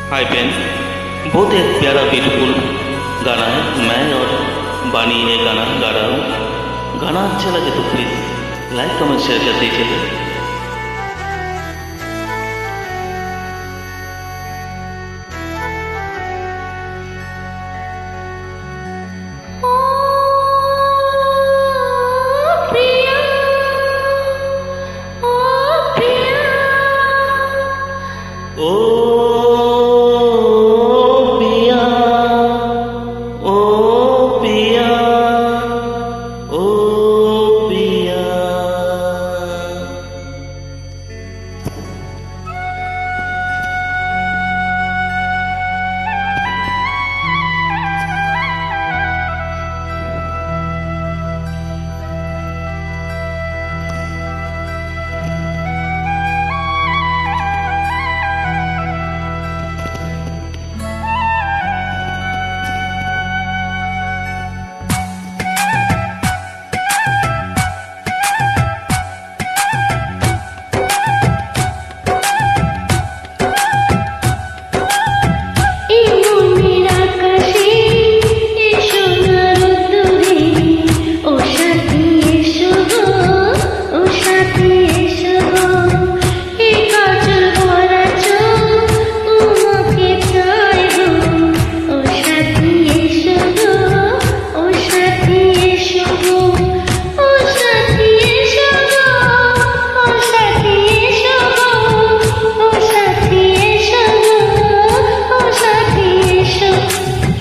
हाय pen, बहुत एक प्यारा ब्यूटीफुल गाना है। मैं और बानी ये गाना गा रहा हूँ। गाना अच्छा लगे तो प्लीज़ लाइक कमेंट शेयर कर दीजिए।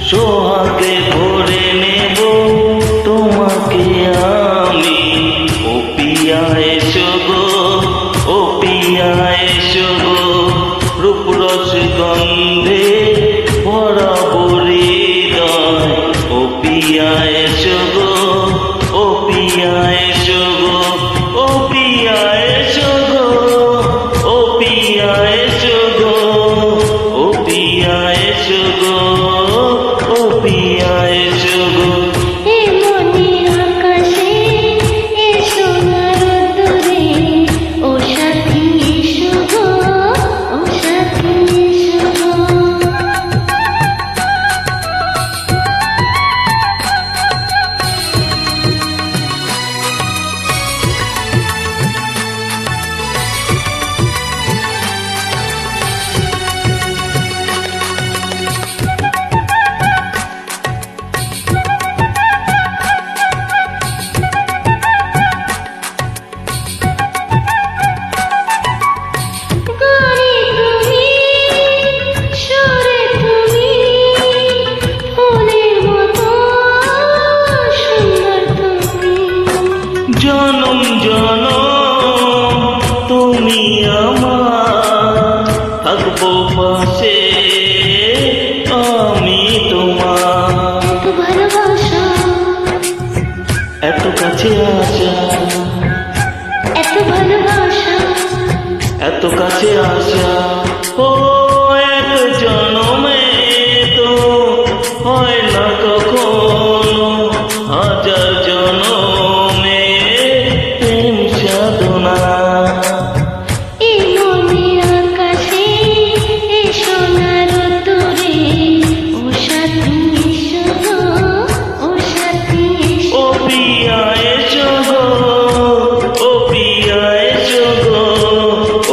সোহাগে ভরে নেব তোমাকে আমি, ও পিয়া এসো গো, ও পিয়া এসো গো, রূপরস গন্ধে ভরা হৃদয়, ও পিয়া এসো গো, ও পিয়া এসো গো, ও পিয়া এসো গো, ও পিয়া এসো গো, ও পিয়া এসো গো, ও পিয়া এসো গো। জনম জনম তুমি আমার, থাকবো পাশে আমি তোমার, ভালোবাসা এত কাছে আসা, এত ভালোবাসা, এত কাছে আসা, ও এক জনমে তো হয় না কখনো, হাজার জনমে প্রেম সাধনা। এই মনের আকাশে এই সোনার তোরে, ও সাথী এসো গো, ও সাথী এসো, ও পিয়া এসো গো, ও পিয়া এসো গো,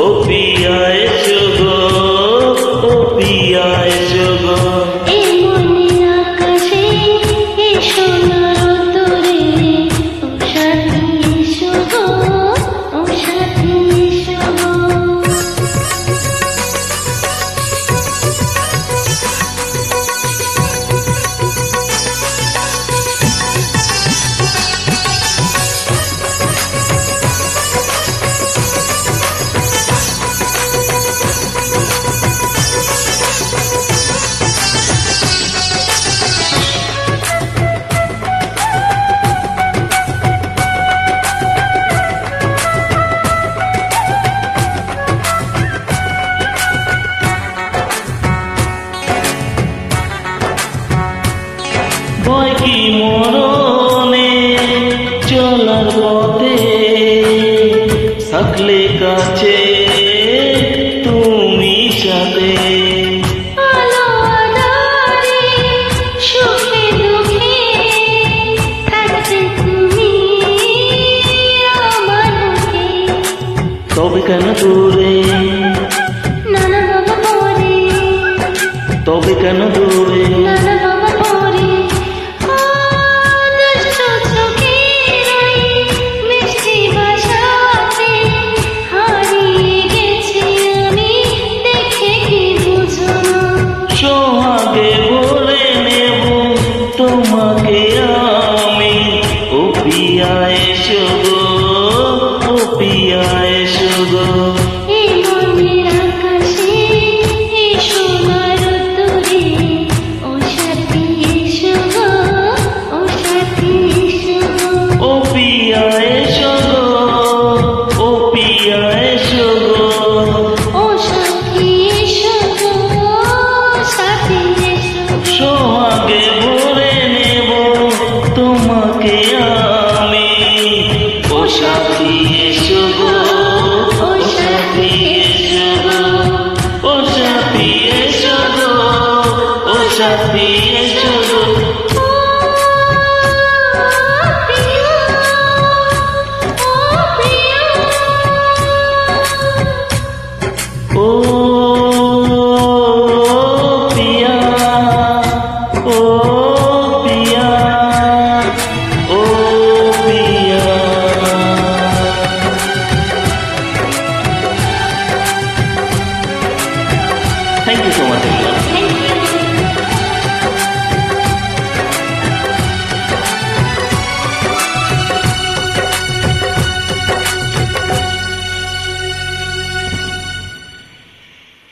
ও পিয়া এসো গো, ও পিয়া এসো গো। এই মনের আকাশে এই সোনার তোরে, ও সাথী এসো গো, ও সাথী এসো গো। ভয় কি মরণে চলার পথে থাকলে কাছে তুমি সাথে। তবে কেন দূরে, নানা বাবা পরে, তবে কেন দূরে, নানা বাবা পরে। দুষ্টু চোখের ওই মিষ্টি ভাষাতে হারিয়ে গেছি আমি, দেখে কি বুঝো না। সোহাগে বলে নেব তোমাকে আমি, ও পিয়া এসো গো, ও পিয়া এসো গো। এই মনের আকাশে এই সোনার তরে, ও সাথী এসো গো, ও সাথী এসো গো। ও পিয়া এসো গো, ও পিয়া এসো গো। ও সাথী এসো গো, সাথী এসো গো। সোহাগে ভরে নেব তোমাকে আমি, ও সাথী এসো গো, ও সাথী এসো গো, ও সাথী এসো গো, ও সাথী এসো গো। ও পিয়া, ও পিয়া, ও পিয়া। Thank you so much.